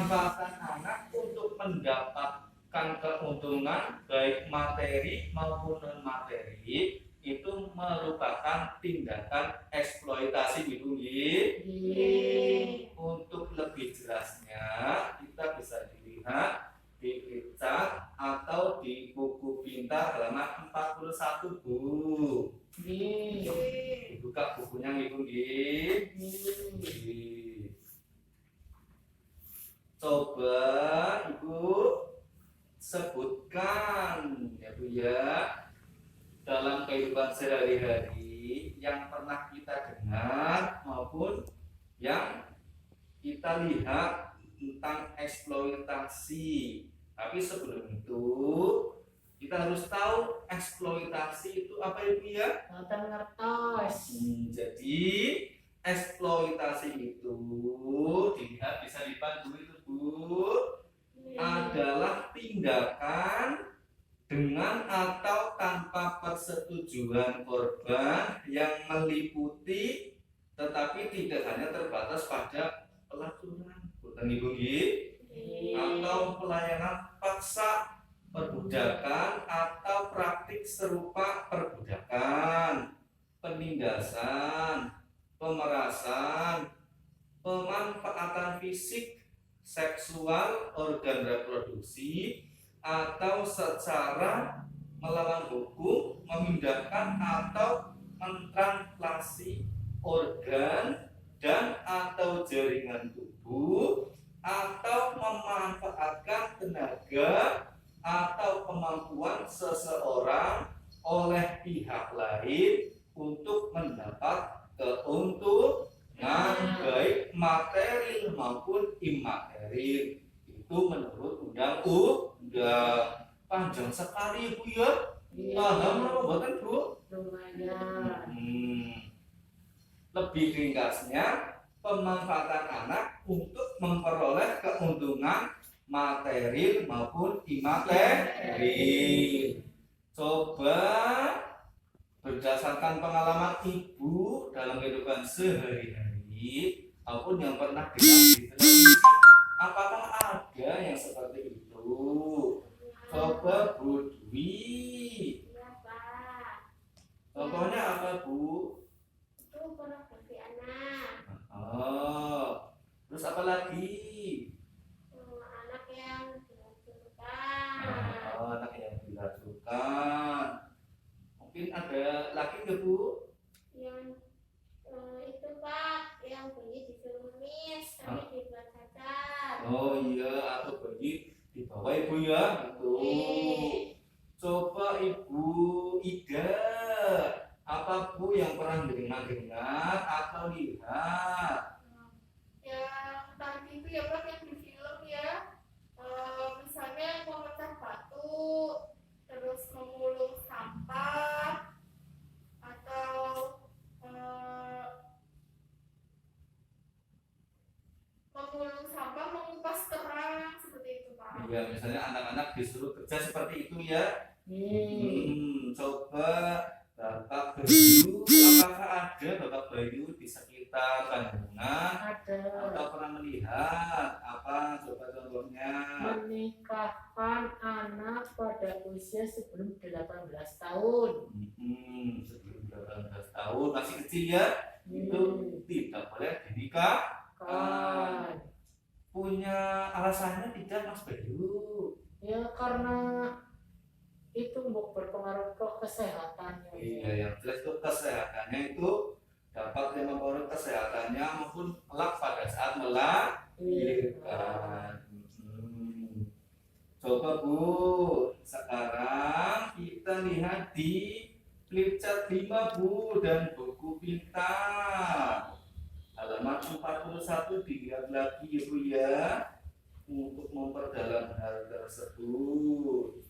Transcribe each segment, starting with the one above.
pemanfaatan anak untuk mendapatkan keuntungan baik materi maupun non materi itu merupakan tindakan eksploitasi gitu nggih. Untuk lebih jelasnya kita bisa dilihat di Kicak atau di buku pintar halaman 41 Bu. Dibuka bukunya Ibu nggih. Coba Ibu sebutkan ya Bu ya, dalam kehidupan sehari-hari yang pernah kita dengar maupun yang kita lihat tentang eksploitasi. Tapi sebelum itu kita harus tahu eksploitasi itu apa Ibu ya? Jadi eksploitasi itu dilihat bisa dibantu itu Bu, adalah tindakan dengan atau tanpa persetujuan korban yang meliputi tetapi tidak hanya terbatas pada pelacuran, bukan Ibu nggih, atau pelayanan paksa, perbudakan atau praktik serupa perbudakan, penindasan, pemerasan, pemanfaatan fisik, seksual, organ reproduksi, atau secara melawan hukum memindahkan atau mentransplantasi organ dan atau jaringan tubuh, atau memanfaatkan tenaga atau kemampuan seseorang oleh pihak lain untuk mendapat keuntungan baik material maupun imaterial. Itu menurut undang-undang. Panjang sekali Bu ya. Paham apa bukan Bu? Lebih ringkasnya, pemanfaatan anak untuk memperoleh keuntungan material maupun imaterial. Coba berdasarkan pengalaman Ibu dalam kehidupan sehari-hari maupun yang pernah dilihat di televisi, apakah ada yang seperti itu? Coba Bu Dwi. Contohnya apa Bu? Itu pornografi anak. Terus apa lagi? Anak yang diracunkan. Anak yang diracunkan. Mungkin ada lagi nggak Bu? Yang itu Pak, yang bayi disuruh nangis tapi dibuat cacat. Oh iya, atau bayi dibawa Ibu ya, gitu. Coba Ibu Ida, apa Bu yang pernah dengar atau lihat? Yang tadi itu ya Pak, yang di film ya, misalnya memecah batu, terus memulung sampah, atau memulung sampah, mengupas kerang, seperti itu Pak. Iya, misalnya anak-anak disuruh kerja seperti itu ya. Coba Bapak Bayu, apakah ada Bapak Bayu di sekitar Bandungan? Ada. Atau pernah melihat apa? Coba contohnya. Menikahkan anak pada usia sebelum 18 tahun. Sebelum 18 tahun, masih kecil ya. Itu tidak boleh dinikahkan. Punya alasannya tidak Mas Bayu? Ya karena itu berpengaruh ke kesehatannya. Iya, yang jelas itu kesehatannya itu dapat mempengaruhi kesehatannya maupun kelak pada saat melahirkan. Coba Bu, sekarang kita lihat di flipchart 5 Bu dan buku pintar halaman 41, dilihat lagi Bu ya untuk memperdalam hal tersebut.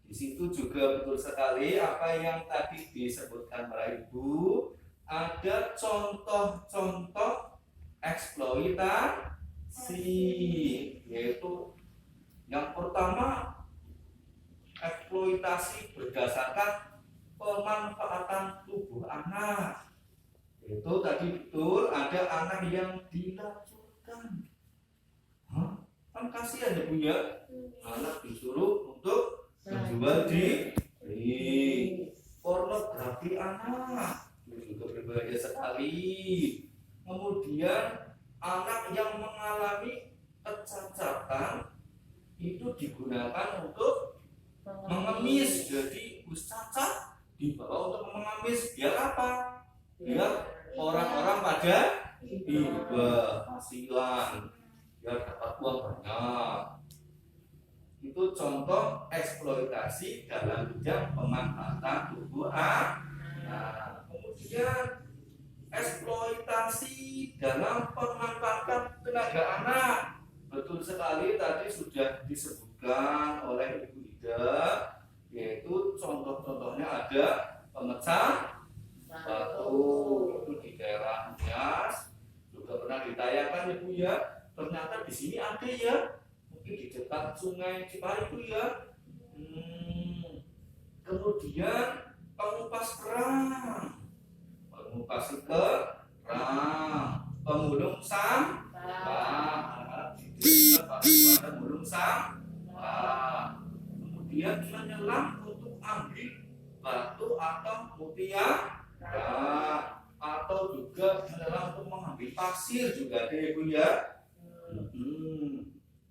Di situ juga betul sekali apa yang tadi disebutkan oleh Ibu. Ada contoh-contoh eksploitasi, yaitu yang pertama eksploitasi berdasarkan pemanfaatan tubuh anak. Itu tadi betul ada anak yang diracunkan. Kan kasihan ya Bu ya, anak disuruh untuk menjual diri. Pornografi anak itu juga berbahaya sekali. Kemudian anak yang mengalami kecacatan itu digunakan untuk mengemis. Jadi cacat dibawa untuk mengemis. Biar apa? Biar orang-orang pada tiba hasilan, biar dapat uang banyak. Itu contoh eksploitasi dalam bidang pemanfaatan tubuh anak. Kemudian eksploitasi dalam pemanfaatan tenaga anak. Betul sekali tadi sudah disebutkan oleh Ibu Ida, yaitu contoh-contohnya ada pemecah batu itu di daerah Nias, juga pernah ditayangkan ya Bu ya. Ternyata di sini ada ya, mungkin di dekat Sungai Cipari Bu ya. Kemudian pengupas kerang, pemulung sampah, pemulung sampah. Kemudian menyelam untuk ambil batu atau mutiara, atau juga menyelam untuk mengambil pasir juga ada ya Bu ya.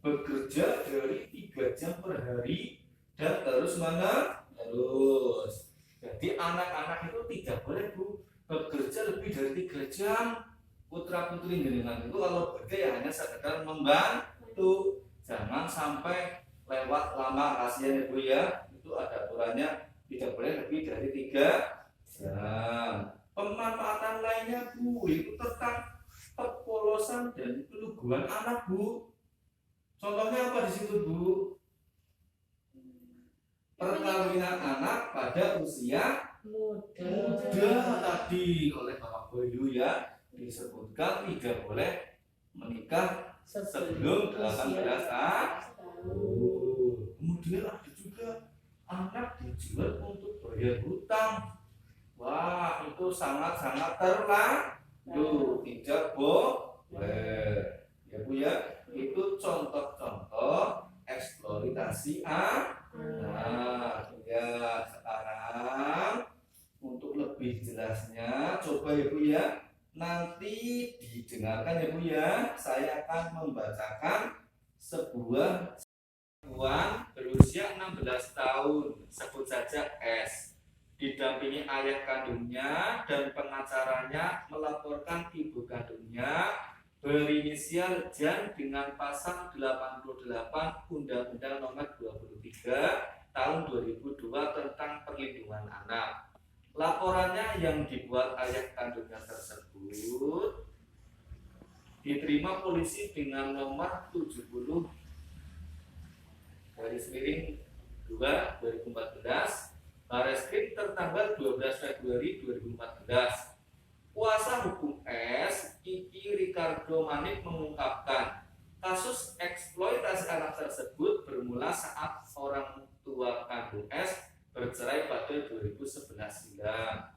Bekerja dari 3 jam per hari dan terus menerus. Jadi anak-anak itu tidak boleh Bu bekerja lebih dari 3 jam. Putra putri jenengan itu kalau bekerja ya hanya sekedar membantu, jangan sampai lewat lama. Kasihan ya Bu ya, itu ada aturannya, tidak boleh lebih dari 3 jam. Pemanfaatan lainnya Bu itu tentang perpolosan dan keluguan anak Bu. Contohnya apa di situ Bu? Perkawinan anak pada usia muda tadi oleh Bapak Bayu ya, disebutkan tidak boleh menikah sebelum 18 tahun. Kemudian ada juga anak dijual untuk bayar hutang. Wah, itu sangat-sangat terlarang, tidak boleh. Ya Bu ya, itu contoh-contoh eksploitasi anak. Ya, sekarang untuk lebih jelasnya coba ya Bu ya, nanti didengarkan ya Bu ya. Saya akan membacakan sebuah perempuan berusia 16 tahun, sebut saja S, didampingi ayah kandungnya dan pengacaranya melaporkan ibu kandungnya berinisial Jan dengan pasal 88 Undang-Undang Nomor 23 Tahun 2002 tentang Perlindungan Anak. Laporannya yang dibuat ayah kandungnya tersebut diterima polisi dengan nomor 70 /2/2014 Bareskrim tertanggal 12 Februari 2014. Kuasa hukum S, Kiki Ricardo Manik mengungkapkan, kasus eksploitasi anak tersebut bermula saat orang tua kandung S bercerai pada 2011 silam.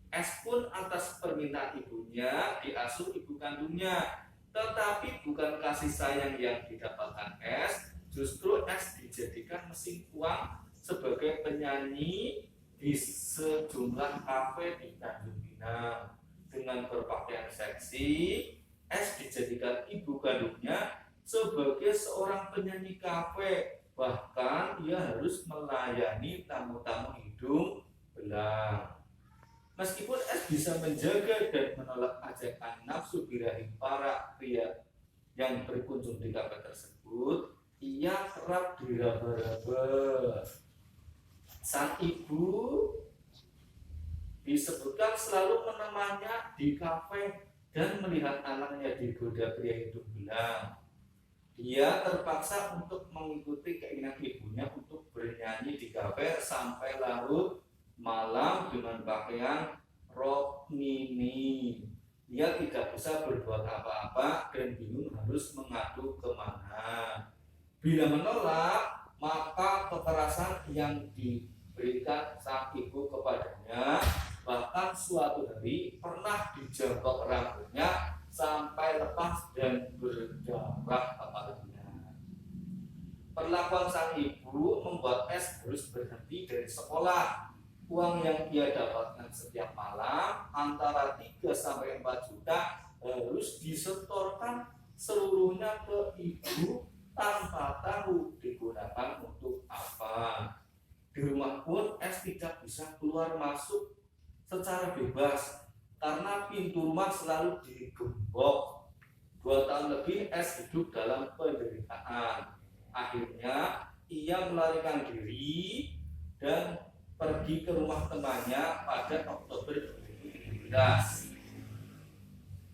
S pun atas permintaan ibunya diasuh ibu kandungnya, tetapi bukan kasih sayang yang didapatkan S, justru S dijadikan mesin uang sebagai penyanyi di sejumlah kafe di Tanjung Pinang. Dengan berpakaian seksi, S dijadikan ibu kandungnya sebagai seorang penyanyi kafe. Bahkan ia harus melayani tamu-tamu hidung belang. Meskipun S bisa menjaga dan menolak ajakan nafsu birahi para pria yang berkunjung di kafe tersebut, ia kerap diraba-raba. Sang ibu disebutkan selalu menemaninya di kafe dan melihat anaknya digoda pria hidung belang. Dia terpaksa untuk mengikuti keinginan ibunya untuk bernyanyi di kafe sampai larut malam dengan pakaian rok mini. Dia tidak bisa berbuat apa-apa dan bingung harus mengadu kemana. Bila menolak, maka kekerasan yang diberikan sang ibu kepadanya, bahkan suatu hari pernah dijambak rambutnya sampai lepas dan berdarah kepalanya. Perlakuan sang ibu membuat S harus berhenti dari sekolah. Uang yang ia dapatkan setiap malam antara 3 sampai 4 juta harus disetorkan seluruhnya ke ibu tanpa tahu digunakan untuk apa. Di rumah pun S tidak bisa keluar masuk secara bebas karena pintu rumah selalu digembok. 2 tahun lebih S hidup dalam penderitaan. Akhirnya ia melarikan diri dan pergi ke rumah temannya pada Oktober 2017.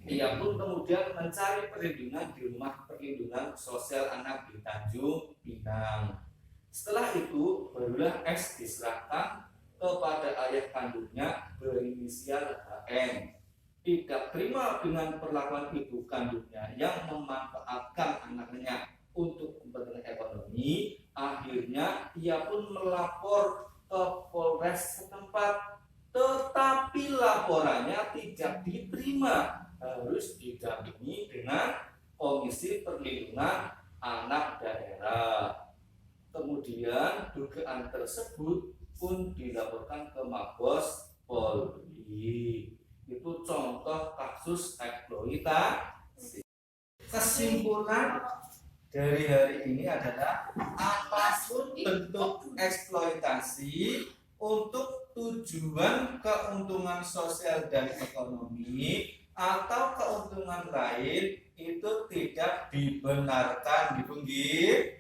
Ia pun kemudian mencari perlindungan di rumah perlindungan sosial anak di Tanjung Pinang. Setelah itu barulah S diserahkan kepada ayah kandungnya berinisial HM. Tidak terima dengan perlakuan ibu kandungnya yang memanfaatkan anaknya untuk kepentingan ekonomi, akhirnya ia pun melapor ke Polres setempat, tetapi laporannya tidak diterima, harus didampingi dengan Komisi Perlindungan Anak Daerah. Kemudian dugaan tersebut pun dilaporkan ke Mabes Polri. Itu contoh kasus eksploitasi. Kesimpulan dari hari ini adalah apapun bentuk eksploitasi untuk tujuan keuntungan sosial dan ekonomi atau keuntungan lain itu tidak dibenarkan, dipunggih.